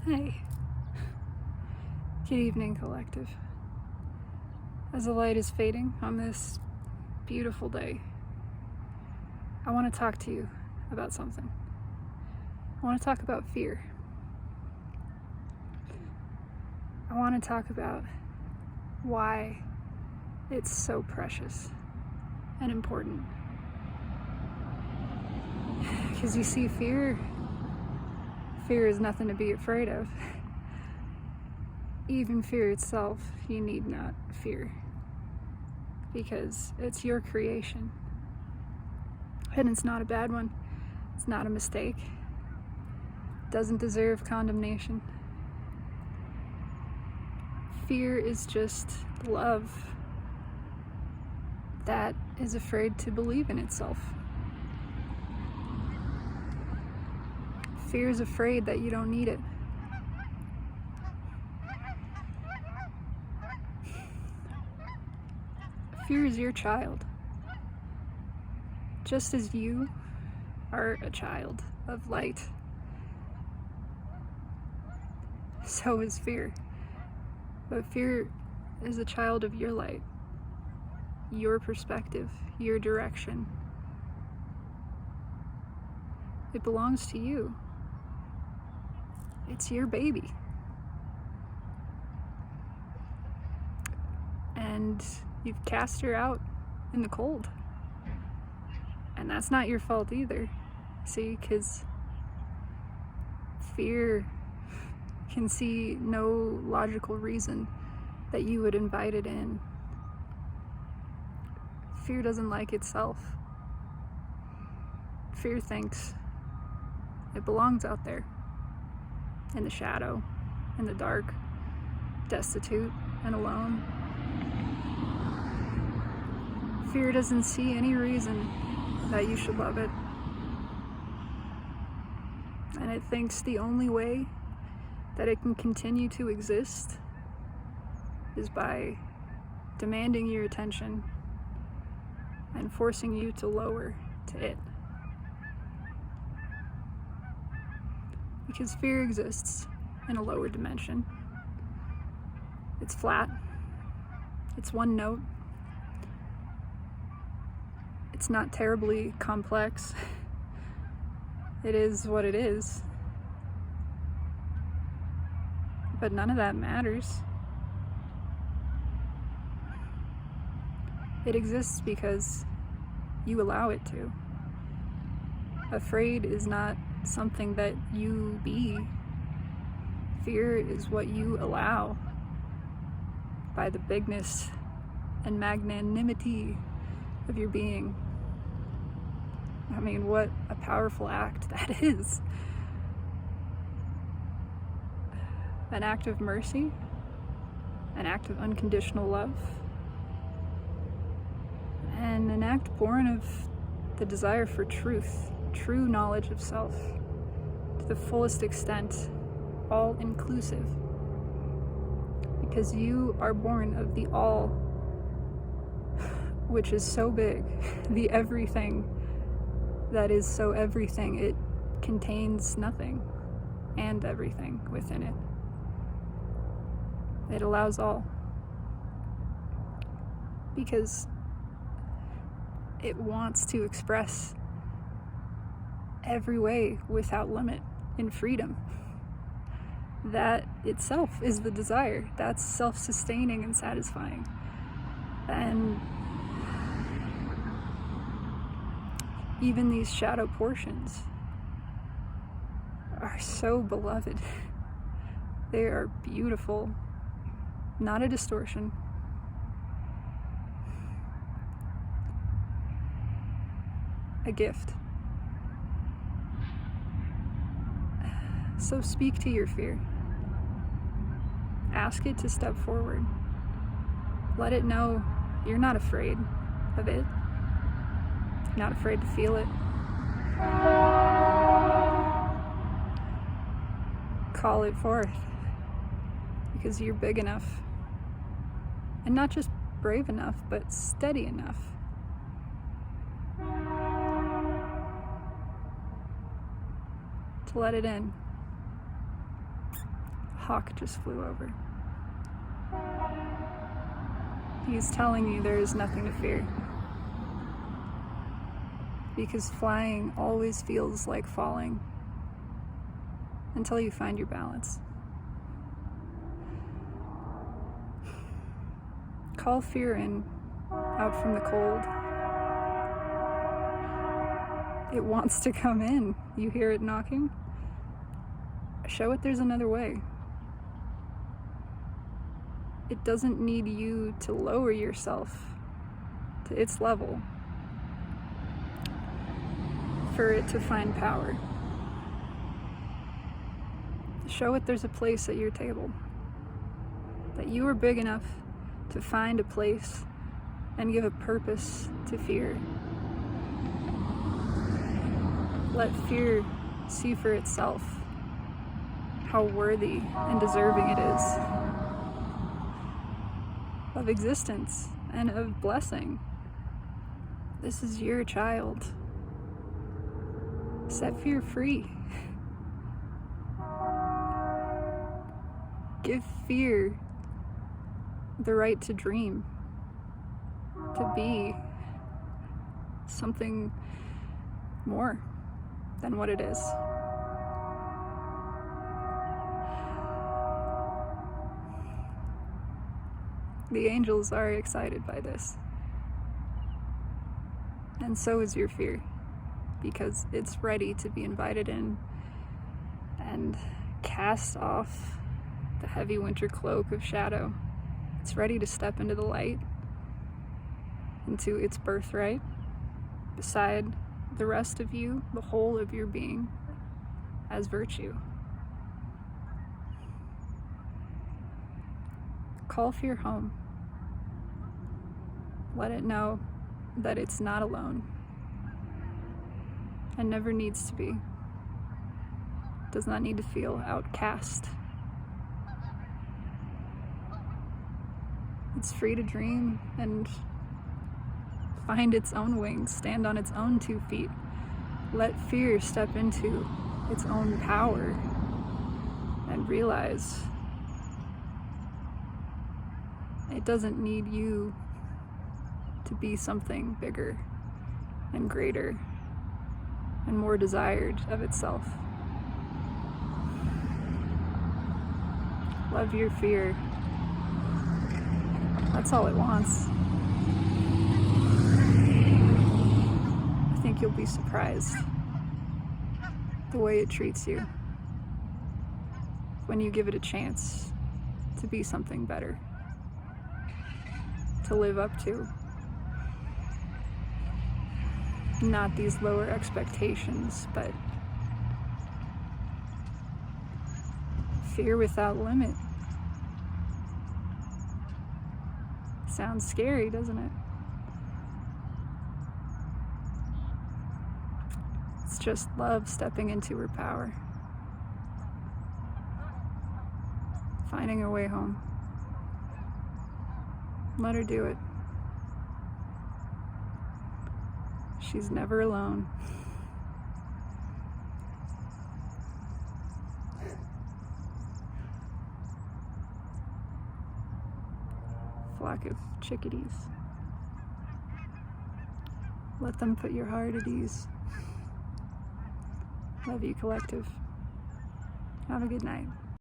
Hey. Good evening, collective. As the light is fading on this beautiful day, I want to talk to you about something. I want to talk about fear. I want to talk about why it's so precious and important. Because you see, fear is nothing to be afraid of. Even fear itself, you need not fear, because it's your creation. And it's not a bad one. It's not a mistake. It doesn't deserve condemnation. Fear is just love that is afraid to believe in itself. Fear is afraid that you don't need it. Fear is your child. Just as you are a child of light, so is fear. But fear is a child of your light, your perspective, your direction. It belongs to you. It's your baby. And you've cast her out in the cold. And that's not your fault either. See, because fear can see no logical reason that you would invite it in. Fear doesn't like itself. Fear thinks it belongs out there, in the shadow, in the dark, destitute and alone. Fear doesn't see any reason that you should love it. And it thinks the only way that it can continue to exist is by demanding your attention and forcing you to lower to it. Because fear exists in a lower dimension. It's flat. It's one note. It's not terribly complex. It is what it is. But none of that matters. It exists because you allow it to. Afraid is not something that you be. Fear is what you allow by the bigness and magnanimity of your being. I mean, what a powerful act that is. An act of mercy, an act of unconditional love, and an act born of the desire for truth, true knowledge of self, to the fullest extent, all inclusive. Because you are born of the all, which is so big, the everything that is so everything. It contains nothing and everything within it. It allows all. Because it wants to express every way without limit in freedom. That itself is the desire. That's self-sustaining and satisfying. And even these shadow portions are so beloved. They are beautiful, not a distortion. A gift. So speak to your fear. Ask it to step forward. Let it know you're not afraid of it. You're not afraid to feel it. Call it forth, because you're big enough, and not just brave enough, but steady enough to let it in. hawk just flew over. He's telling you there is nothing to fear. Because flying always feels like falling until you find your balance. Call fear in, out from the cold. It wants to come in. You hear it knocking? Show it there's another way. It doesn't need you to lower yourself to its level for it to find power. Show it there's a place at your table, that you are big enough to find a place and give a purpose to fear. Let fear see for itself how worthy and deserving it is of existence and of blessing. This is your child. Set fear free. Give fear the right to dream, to be something more than what it is. The angels are excited by this. And so is your fear, because it's ready to be invited in and cast off the heavy winter cloak of shadow. It's ready to step into the light, into its birthright, beside the rest of you, the whole of your being, as virtue. Call fear home. Let it know that it's not alone and never needs to be. It does not need to feel outcast. It's free to dream and find its own wings, stand on its own 2 feet. Let fear step into its own power and realize it doesn't need you to be something bigger and greater and more desired of itself. Love your fear. That's all it wants. I think you'll be surprised the way it treats you when you give it a chance to be something better, to live up to. Not these lower expectations, but fear without limit. Sounds scary, doesn't it? It's just love stepping into her power, finding her way home. Let her do it. She's never alone. Flock of chickadees. Let them put your heart at ease. Love you, collective. Have a good night.